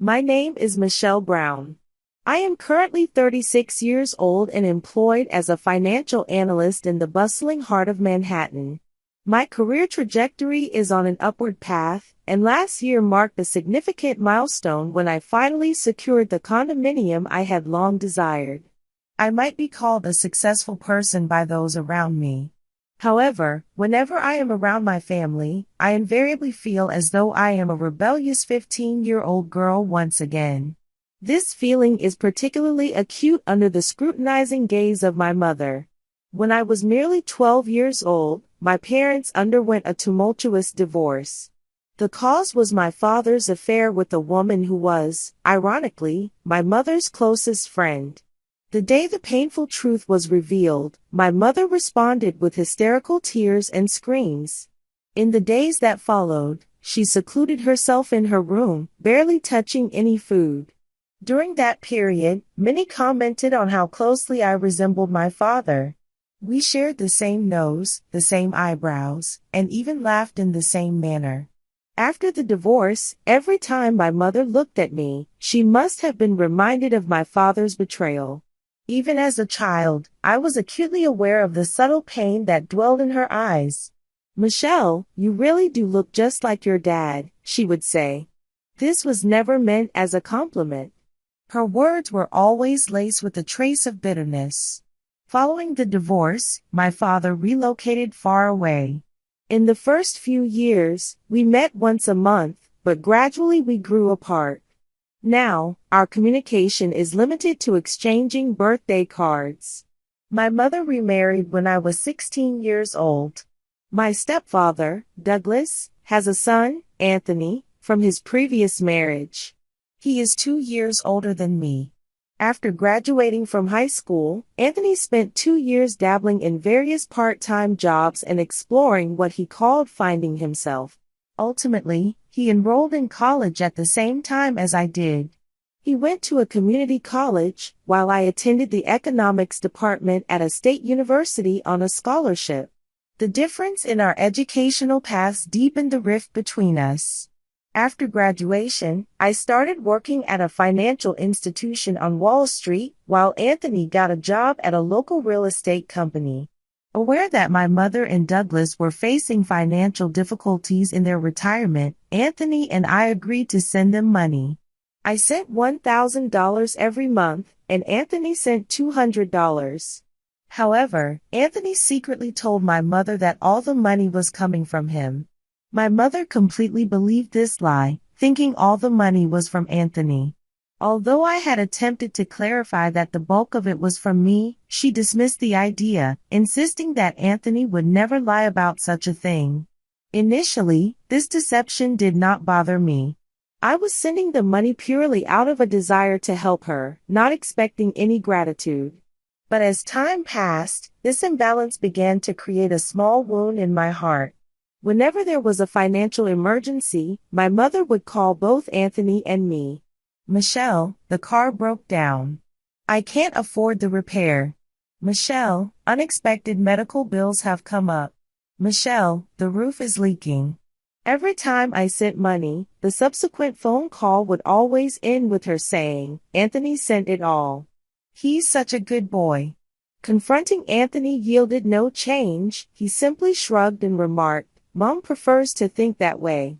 My name is Michelle Brown. I am currently 36 years old and employed as a financial analyst in the bustling heart of Manhattan. My career trajectory is on an upward path, and last year marked a significant milestone when I finally secured the condominium I had long desired. I might be called a successful person by those around me. However, whenever I am around my family, I invariably feel as though I am a rebellious 15-year-old girl once again. This feeling is particularly acute under the scrutinizing gaze of my mother. When I was merely 12 years old, my parents underwent a tumultuous divorce. The cause was my father's affair with a woman who was, ironically, my mother's closest friend. The day the painful truth was revealed, my mother responded with hysterical tears and screams. In the days that followed, she secluded herself in her room, barely touching any food. During that period, many commented on how closely I resembled my father. We shared the same nose, the same eyebrows, and even laughed in the same manner. After the divorce, every time my mother looked at me, she must have been reminded of my father's betrayal. Even as a child, I was acutely aware of the subtle pain that dwelled in her eyes. "Michelle, you really do look just like your dad," she would say. This was never meant as a compliment. Her words were always laced with a trace of bitterness. Following the divorce, my father relocated far away. In the first few years, we met once a month, but gradually we grew apart. Now, our communication is limited to exchanging birthday cards. My mother remarried when I was 16 years old. My stepfather, Douglas, has a son, Anthony, from his previous marriage. He is 2 years older than me. After graduating from high school, Anthony spent 2 years dabbling in various part-time jobs and exploring what he called finding himself. Ultimately, he enrolled in college at the same time as I did. He went to a community college, while I attended the economics department at a state university on a scholarship. The difference in our educational paths deepened the rift between us. After graduation, I started working at a financial institution on Wall Street, while Anthony got a job at a local real estate company. Aware that my mother and Douglas were facing financial difficulties in their retirement, Anthony and I agreed to send them money. I sent $1,000 every month, and Anthony sent $200. However, Anthony secretly told my mother that all the money was coming from him. My mother completely believed this lie, thinking all the money was from Anthony. Although I had attempted to clarify that the bulk of it was from me, she dismissed the idea, insisting that Anthony would never lie about such a thing. Initially, this deception did not bother me. I was sending the money purely out of a desire to help her, not expecting any gratitude. But as time passed, this imbalance began to create a small wound in my heart. Whenever there was a financial emergency, my mother would call both Anthony and me. "Michelle, the car broke down. I can't afford the repair." "Michelle, unexpected medical bills have come up." "Michelle, the roof is leaking." Every time I sent money, the subsequent phone call would always end with her saying, "Anthony sent it all. He's such a good boy." Confronting Anthony yielded no change. He simply shrugged and remarked, "Mom prefers to think that way."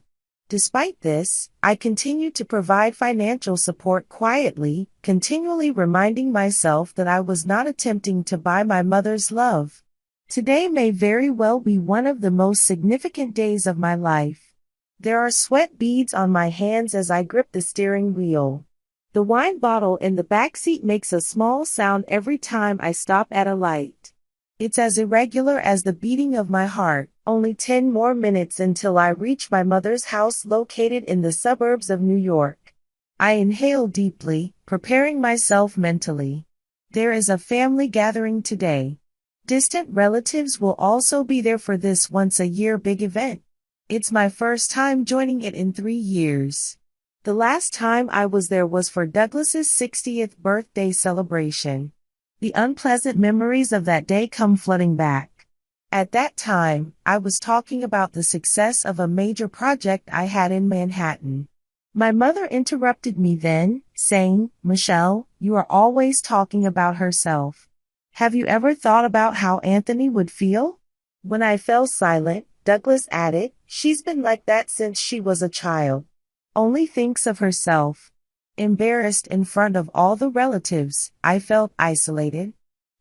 Despite this, I continued to provide financial support quietly, continually reminding myself that I was not attempting to buy my mother's love. Today may very well be one of the most significant days of my life. There are sweat beads on my hands as I grip the steering wheel. The wine bottle in the backseat makes a small sound every time I stop at a light. It's as irregular as the beating of my heart. Only 10 more minutes until I reach my mother's house located in the suburbs of New York. I inhale deeply, preparing myself mentally. There is a family gathering today. Distant relatives will also be there for this once-a-year big event. It's my first time joining it in 3 years. The last time I was there was for Douglas's 60th birthday celebration. The unpleasant memories of that day come flooding back. At that time, I was talking about the success of a major project I had in Manhattan. My mother interrupted me then, saying, Michelle, you are always talking about herself. Have you ever thought about how Anthony would feel? When I fell silent, Douglas added, she's been like that since she was a child. Only thinks of herself. Embarrassed in front of all the relatives, I felt isolated.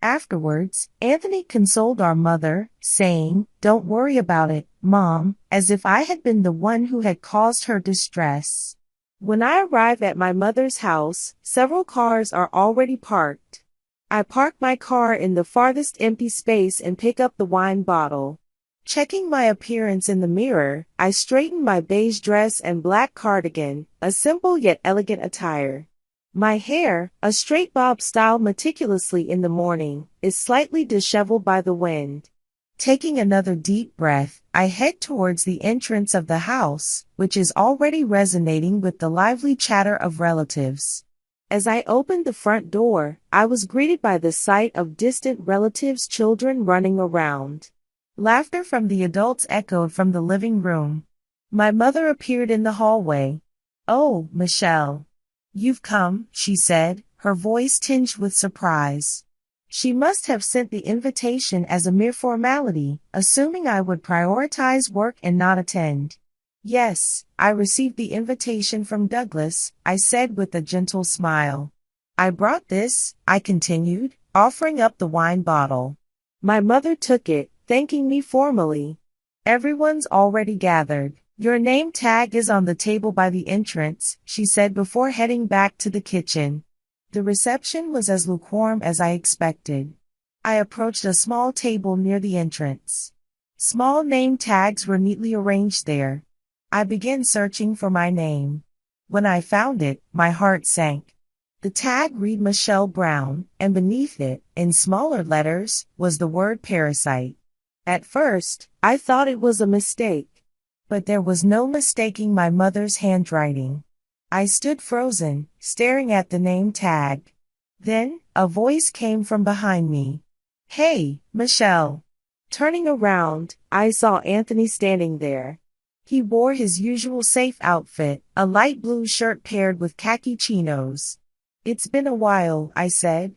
Afterwards, Anthony consoled our mother, saying, don't worry about it, Mom, as if I had been the one who had caused her distress. When I arrive at my mother's house, several cars are already parked. I park my car in the farthest empty space and pick up the wine bottle. Checking my appearance in the mirror, I straighten my beige dress and black cardigan, a simple yet elegant attire. My hair, a straight bob styled meticulously in the morning, is slightly disheveled by the wind. Taking another deep breath, I head towards the entrance of the house, which is already resonating with the lively chatter of relatives. As I opened the front door, I was greeted by the sight of distant relatives' children running around. Laughter from the adults echoed from the living room. My mother appeared in the hallway. Oh, Michelle. You've come, she said, her voice tinged with surprise. She must have sent the invitation as a mere formality, assuming I would prioritize work and not attend. Yes, I received the invitation from Douglas, I said with a gentle smile. I brought this, I continued, offering up the wine bottle. My mother took it, thanking me formally. Everyone's already gathered. Your name tag is on the table by the entrance, she said before heading back to the kitchen. The reception was as lukewarm as I expected. I approached a small table near the entrance. Small name tags were neatly arranged there. I began searching for my name. When I found it, my heart sank. The tag read Michelle Brown, and beneath it, in smaller letters, was the word parasite. At first, I thought it was a mistake. But there was no mistaking my mother's handwriting. I stood frozen, staring at the name tag. Then, a voice came from behind me. Hey, Michelle. Turning around, I saw Anthony standing there. He wore his usual safe outfit, a light blue shirt paired with khaki chinos. It's been a while, I said.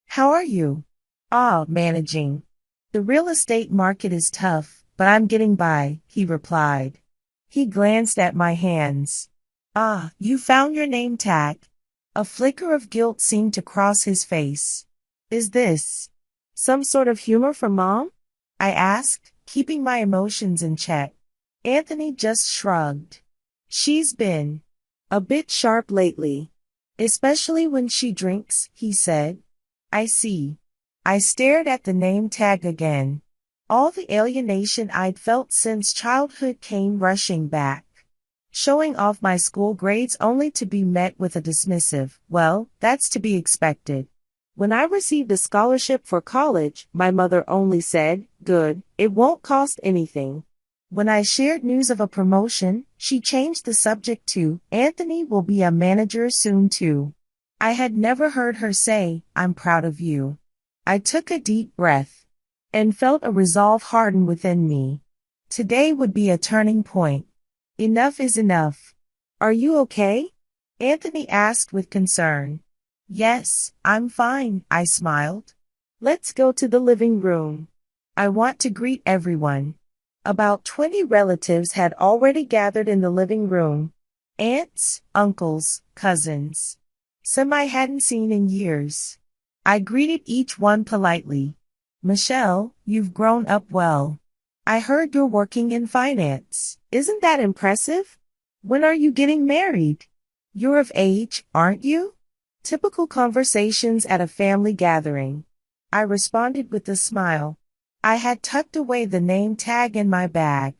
How are you? Managing. The real estate market is tough, but I'm getting by, he replied. He glanced at my hands. You found your name tag. A flicker of guilt seemed to cross his face. Is this some sort of humor from Mom? I asked, keeping my emotions in check. Anthony just shrugged. She's been a bit sharp lately. Especially when she drinks, he said. I see. I stared at the name tag again. All the alienation I'd felt since childhood came rushing back. Showing off my school grades only to be met with a dismissive, well, that's to be expected. When I received a scholarship for college, my mother only said, good, it won't cost anything. When I shared news of a promotion, she changed the subject to, Anthony will be a manager soon too. I had never heard her say, I'm proud of you. I took a deep breath and felt a resolve harden within me. Today would be a turning point. Enough is enough. Are you okay? Anthony asked with concern. Yes, I'm fine, I smiled. Let's go to the living room. I want to greet everyone. About 20 relatives had already gathered in the living room. Aunts, uncles, cousins. Some I hadn't seen in years. I greeted each one politely. Michelle, you've grown up well. I heard you're working in finance. Isn't that impressive? When are you getting married? You're of age, aren't you? Typical conversations at a family gathering. I responded with a smile. I had tucked away the name tag in my bag.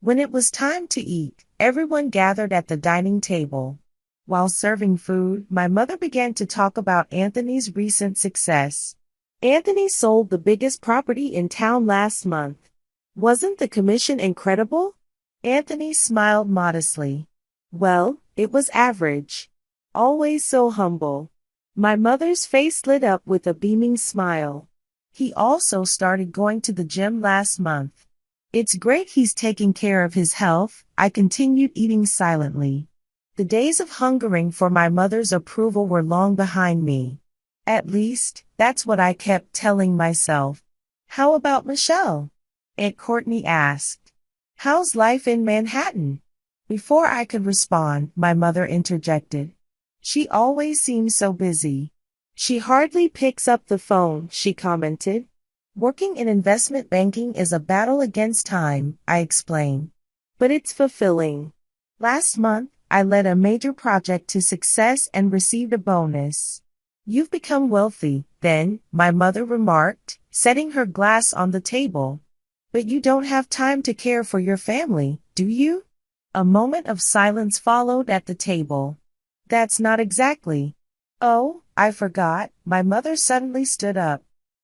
When it was time to eat, everyone gathered at the dining table. While serving food, my mother began to talk about Anthony's recent success. Anthony sold the biggest property in town last month. Wasn't the commission incredible? Anthony smiled modestly. Well, it was average. Always so humble. My mother's face lit up with a beaming smile. He also started going to the gym last month. It's great he's taking care of his health, I continued eating silently. The days of hungering for my mother's approval were long behind me. At least, that's what I kept telling myself. How about Michelle? Aunt Courtney asked. How's life in Manhattan? Before I could respond, my mother interjected. She always seems so busy. She hardly picks up the phone, she commented. Working in investment banking is a battle against time, I explained. But it's fulfilling. Last month, I led a major project to success and received a bonus. You've become wealthy, then, my mother remarked, setting her glass on the table. But you don't have time to care for your family, do you? A moment of silence followed at the table. That's not exactly. Oh, I forgot, my mother suddenly stood up.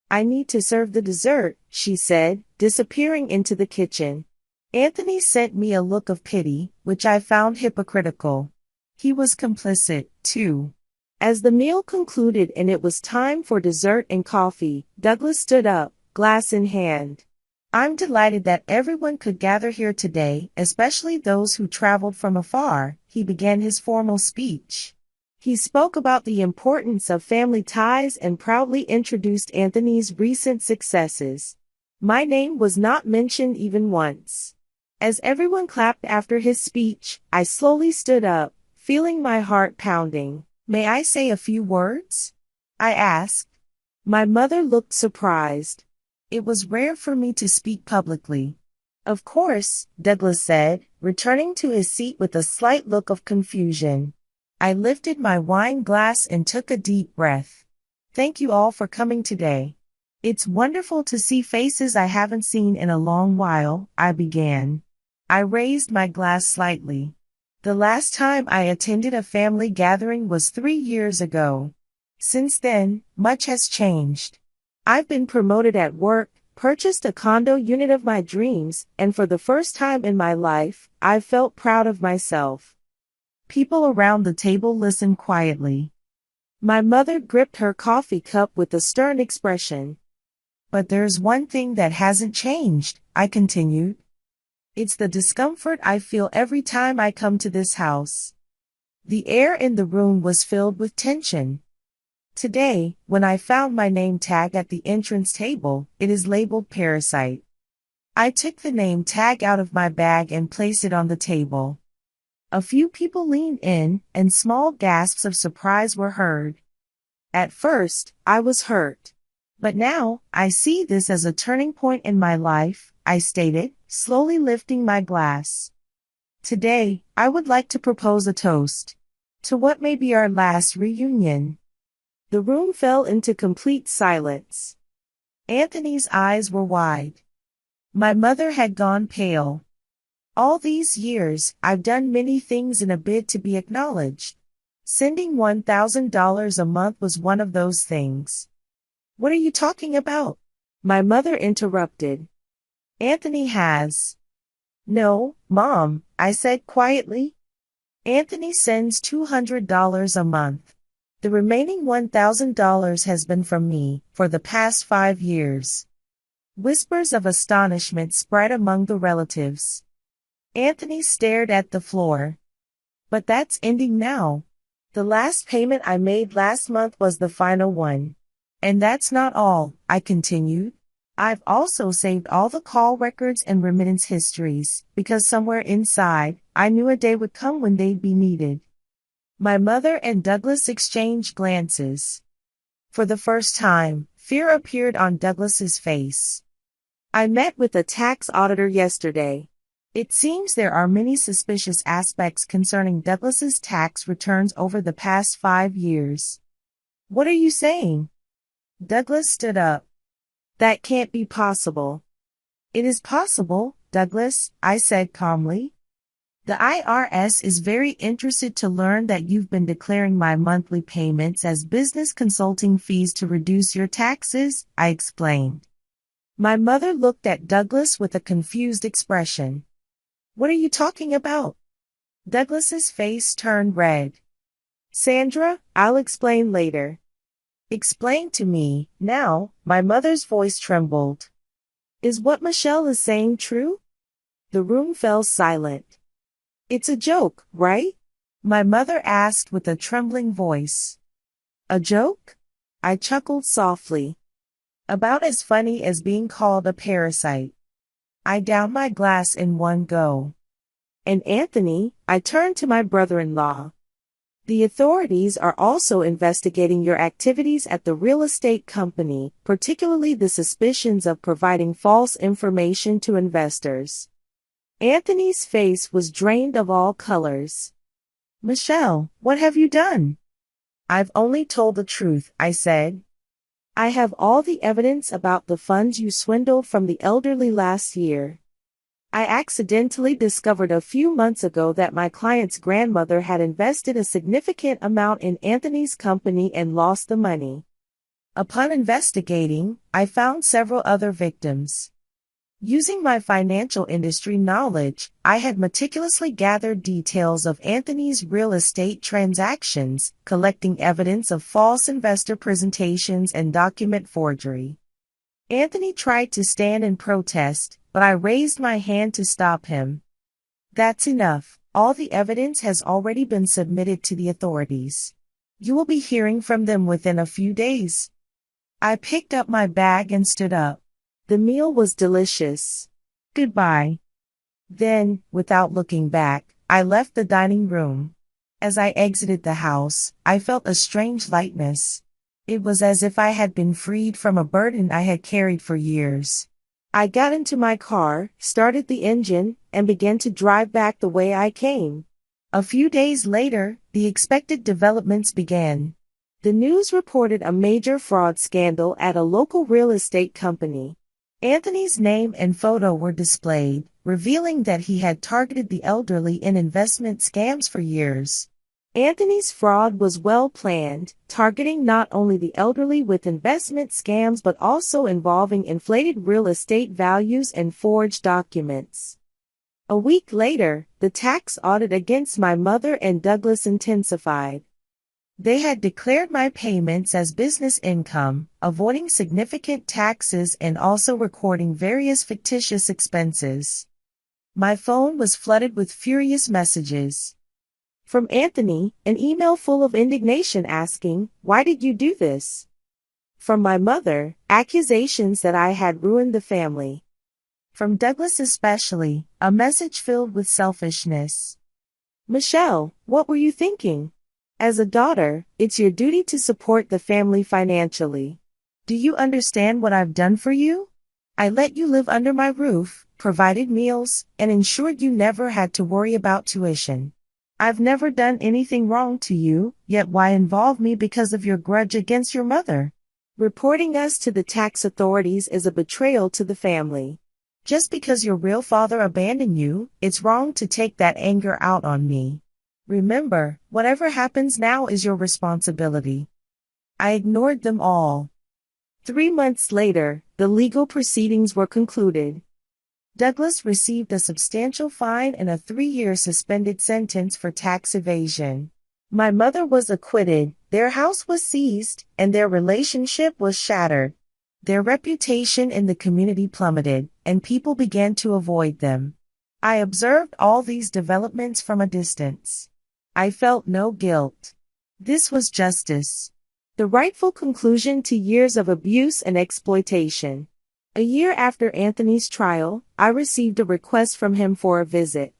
I need to serve the dessert, she said, disappearing into the kitchen. Anthony sent me a look of pity, which I found hypocritical. He was complicit, too. As the meal concluded and it was time for dessert and coffee, Douglas stood up, glass in hand. I'm delighted that everyone could gather here today, especially those who traveled from afar, he began his formal speech. He spoke about the importance of family ties and proudly introduced Anthony's recent successes. My name was not mentioned even once. As everyone clapped after his speech, I slowly stood up, feeling my heart pounding. May I say a few words? I asked. My mother looked surprised. It was rare for me to speak publicly. Of course, Douglas said, returning to his seat with a slight look of confusion. I lifted my wine glass and took a deep breath. Thank you all for coming today. It's wonderful to see faces I haven't seen in a long while, I began. I raised my glass slightly. The last time I attended a family gathering was 3 years ago. Since then, much has changed. I've been promoted at work, purchased a condo unit of my dreams, and for the first time in my life, I've felt proud of myself. People around the table listened quietly. My mother gripped her coffee cup with a stern expression. But there's one thing that hasn't changed, I continued. It's the discomfort I feel every time I come to this house. The air in the room was filled with tension. Today, when I found my name tag at the entrance table, it is labeled parasite. I took the name tag out of my bag and placed it on the table. A few people leaned in, and small gasps of surprise were heard. At first, I was hurt. But now, I see this as a turning point in my life, I stated, slowly lifting my glass. Today, I would like to propose a toast to what may be our last reunion. The room fell into complete silence. Anthony's eyes were wide. My mother had gone pale. All these years, I've done many things in a bid to be acknowledged. Sending $1,000 a month was one of those things. What are you talking about? My mother interrupted. Anthony has. No, Mom, I said quietly. Anthony sends $200 a month. The remaining $1,000 has been from me for the past 5 years. Whispers of astonishment spread among the relatives. Anthony stared at the floor. But that's ending now. The last payment I made last month was the final one. And that's not all, I continued. I've also saved all the call records and remittance histories, because somewhere inside, I knew a day would come when they'd be needed. My mother and Douglas exchanged glances. For the first time, fear appeared on Douglas's face. I met with a tax auditor yesterday. It seems there are many suspicious aspects concerning Douglas's tax returns over the past 5 years. What are you saying? Douglas stood up. That can't be possible. It is possible, Douglas, I said calmly. The IRS is very interested to learn that you've been declaring my monthly payments as business consulting fees to reduce your taxes, I explained. My mother looked at Douglas with a confused expression. What are you talking about? Douglas's face turned red. Sandra, I'll explain later. Explain to me, now, my mother's voice trembled. Is what Michelle is saying true? The room fell silent. It's a joke, right? My mother asked with a trembling voice. A joke? I chuckled softly. About as funny as being called a parasite. I downed my glass in one go. And Anthony, I turned to my brother-in-law. The authorities are also investigating your activities at the real estate company, particularly the suspicions of providing false information to investors. Anthony's face was drained of all colors. Michelle, what have you done? I've only told the truth, I said. I have all the evidence about the funds you swindled from the elderly last year. I accidentally discovered a few months ago that my client's grandmother had invested a significant amount in Anthony's company and lost the money. Upon investigating, I found several other victims. Using my financial industry knowledge, I had meticulously gathered details of Anthony's real estate transactions, collecting evidence of false investor presentations and document forgery. Anthony tried to stand in protest, but I raised my hand to stop him. That's enough. All the evidence has already been submitted to the authorities. You will be hearing from them within a few days. I picked up my bag and stood up. The meal was delicious. Goodbye. Then, without looking back, I left the dining room. As I exited the house, I felt a strange lightness. It was as if I had been freed from a burden I had carried for years. I got into my car, started the engine, and began to drive back the way I came. A few days later, the expected developments began. The news reported a major fraud scandal at a local real estate company. Anthony's name and photo were displayed, revealing that he had targeted the elderly in investment scams for years. Anthony's fraud was well planned, targeting not only the elderly with investment scams but also involving inflated real estate values and forged documents. A week later, the tax audit against my mother and Douglas intensified. They had declared my payments as business income, avoiding significant taxes and also recording various fictitious expenses. My phone was flooded with furious messages. From Anthony, an email full of indignation asking, "Why did you do this?" From my mother, accusations that I had ruined the family. From Douglas especially, a message filled with selfishness. Michelle, what were you thinking? As a daughter, it's your duty to support the family financially. Do you understand what I've done for you? I let you live under my roof, provided meals, and ensured you never had to worry about tuition. I've never done anything wrong to you, yet why involve me because of your grudge against your mother? Reporting us to the tax authorities is a betrayal to the family. Just because your real father abandoned you, it's wrong to take that anger out on me. Remember, whatever happens now is your responsibility. I ignored them all. 3 months later, the legal proceedings were concluded. Douglas received a substantial fine and a 3-year suspended sentence for tax evasion. My mother was acquitted, their house was seized, and their relationship was shattered. Their reputation in the community plummeted, and people began to avoid them. I observed all these developments from a distance. I felt no guilt. This was justice. The rightful conclusion to years of abuse and exploitation. A year after Anthony's trial, I received a request from him for a visit.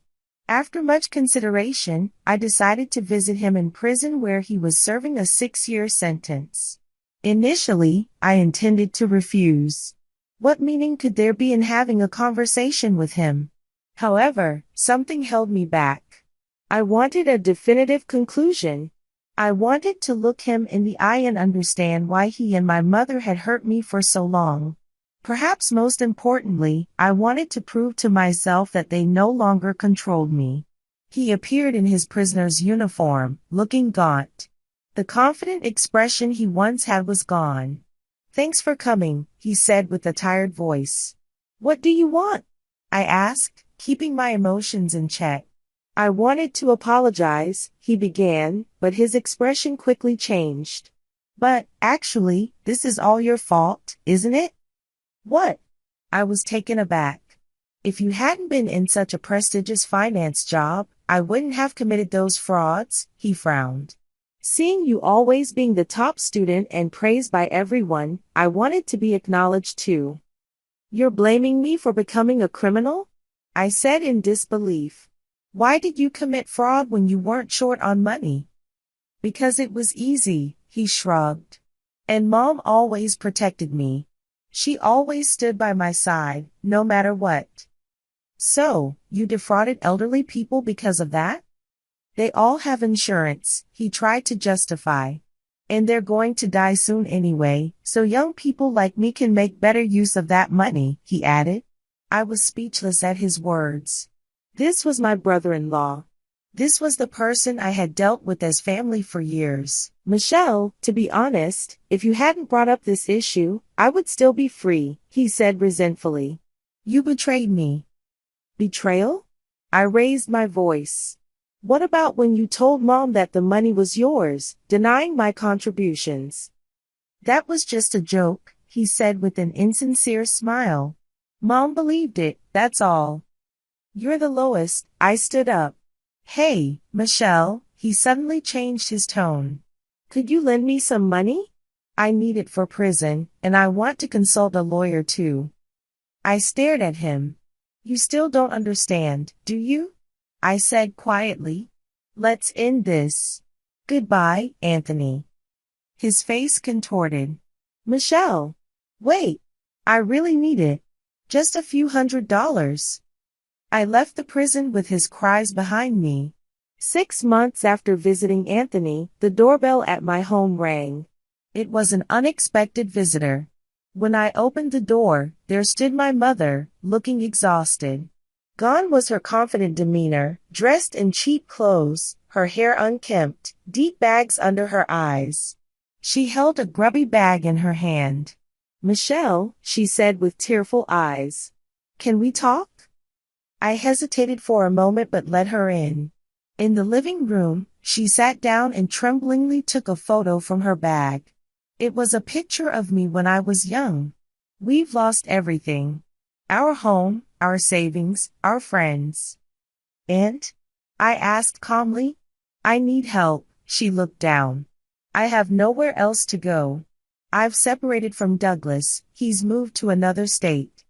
After much consideration, I decided to visit him in prison where he was serving a 6-year sentence. Initially, I intended to refuse. What meaning could there be in having a conversation with him? However, something held me back. I wanted a definitive conclusion. I wanted to look him in the eye and understand why he and my mother had hurt me for so long. Perhaps most importantly, I wanted to prove to myself that they no longer controlled me. He appeared in his prisoner's uniform, looking gaunt. The confident expression he once had was gone. "Thanks for coming," he said with a tired voice. "What do you want?" I asked, keeping my emotions in check. "I wanted to apologize," he began, but his expression quickly changed. "But, actually, this is all your fault, isn't it?" "What?" I was taken aback. If you hadn't been in such a prestigious finance job, I wouldn't have committed those frauds, he frowned. Seeing you always being the top student and praised by everyone, I wanted to be acknowledged too. You're blaming me for becoming a criminal? I said in disbelief. Why did you commit fraud when you weren't short on money? Because it was easy, he shrugged. And Mom always protected me. She always stood by my side, no matter what. So, you defrauded elderly people because of that? They all have insurance, he tried to justify. And they're going to die soon anyway, so young people like me can make better use of that money, he added. I was speechless at his words. This was my brother-in-law. This was the person I had dealt with as family for years. Michelle, to be honest, if you hadn't brought up this issue, I would still be free, he said resentfully. You betrayed me. Betrayal? I raised my voice. What about when you told Mom that the money was yours, denying my contributions? That was just a joke, he said with an insincere smile. Mom believed it, that's all. You're the lowest, I stood up. Hey, Michelle, he suddenly changed his tone. Could you lend me some money? I need it for prison, and I want to consult a lawyer too. I stared at him. You still don't understand, do you? I said quietly. Let's end this. Goodbye, Anthony. His face contorted. Michelle. Wait. I really need it. Just a few $100s. I left the prison with his cries behind me. 6 months after visiting Anthony, the doorbell at my home rang. It was an unexpected visitor. When I opened the door, there stood my mother, looking exhausted. Gone was her confident demeanor, dressed in cheap clothes, her hair unkempt, deep bags under her eyes. She held a grubby bag in her hand. Michelle, she said with tearful eyes. Can we talk? I hesitated for a moment but let her in. In the living room, she sat down and tremblingly took a photo from her bag. It was a picture of me when I was young. We've lost everything. Our home, our savings, our friends. And? I asked calmly. I need help, she looked down. I have nowhere else to go. I've separated from Douglas, he's moved to another state.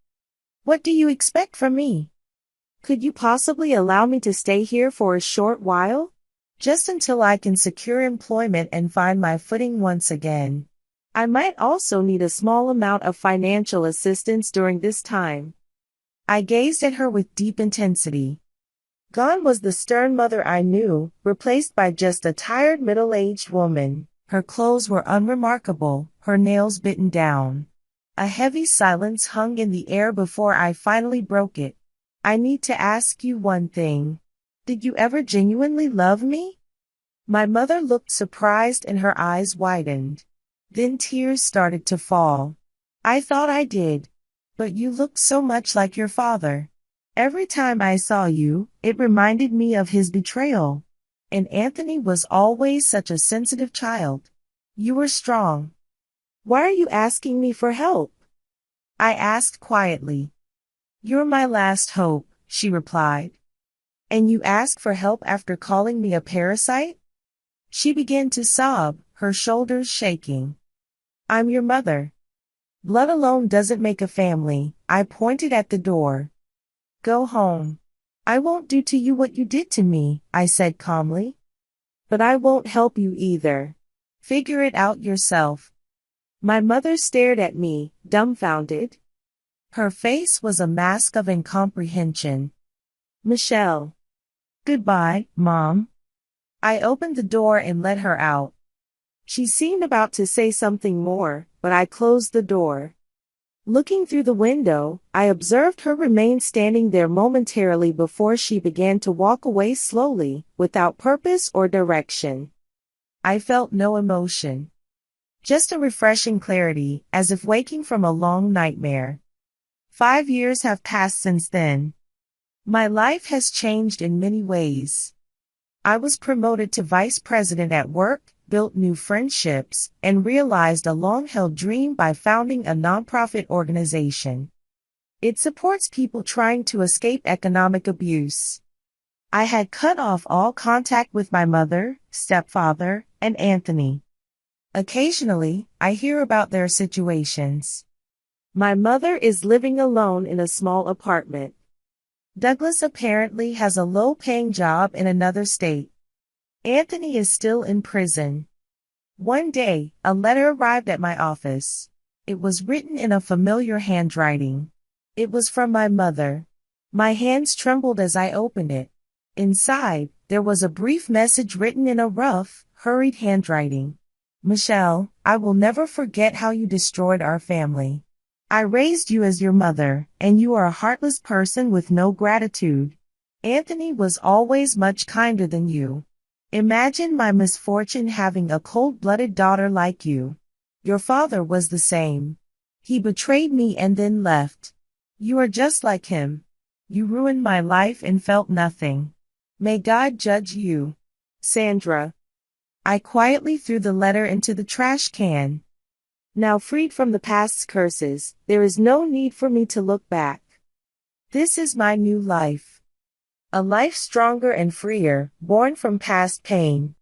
What do you expect from me? Could you possibly allow me to stay here for a short while? Just until I can secure employment and find my footing once again. I might also need a small amount of financial assistance during this time. I gazed at her with deep intensity. Gone was the stern mother I knew, replaced by just a tired middle-aged woman. Her clothes were unremarkable, her nails bitten down. A heavy silence hung in the air before I finally broke it. I need to ask you one thing. Did you ever genuinely love me? My mother looked surprised and her eyes widened. Then tears started to fall. I thought I did. But you looked so much like your father. Every time I saw you, it reminded me of his betrayal. And Anthony was always such a sensitive child. You were strong. Why are you asking me for help? I asked quietly. You're my last hope, she replied. And you ask for help after calling me a parasite? She began to sob, her shoulders shaking. I'm your mother. Blood alone doesn't make a family, I pointed at the door. Go home. I won't do to you what you did to me, I said calmly. But I won't help you either. Figure it out yourself. My mother stared at me, dumbfounded. Her face was a mask of incomprehension. Michelle. Goodbye, Mom. I opened the door and let her out. She seemed about to say something more, but I closed the door. Looking through the window, I observed her remain standing there momentarily before she began to walk away slowly, without purpose or direction. I felt no emotion. Just a refreshing clarity, as if waking from a long nightmare. 5 years have passed since then. My life has changed in many ways. I was promoted to vice president at work, built new friendships, and realized a long-held dream by founding a nonprofit organization. It supports people trying to escape economic abuse. I had cut off all contact with my mother, stepfather, and Anthony. Occasionally, I hear about their situations. My mother is living alone in a small apartment. Douglas apparently has a low-paying job in another state. Anthony is still in prison. One day, a letter arrived at my office. It was written in a familiar handwriting. It was from my mother. My hands trembled as I opened it. Inside, there was a brief message written in a rough, hurried handwriting. Michelle, I will never forget how you destroyed our family. I raised you as your mother, and you are a heartless person with no gratitude. Anthony was always much kinder than you. Imagine my misfortune having a cold-blooded daughter like you. Your father was the same. He betrayed me and then left. You are just like him. You ruined my life and felt nothing. May God judge you. Sandra. I quietly threw the letter into the trash can. Now freed from the past's curses, there is no need for me to look back. This is my new life. A life stronger and freer, born from past pain.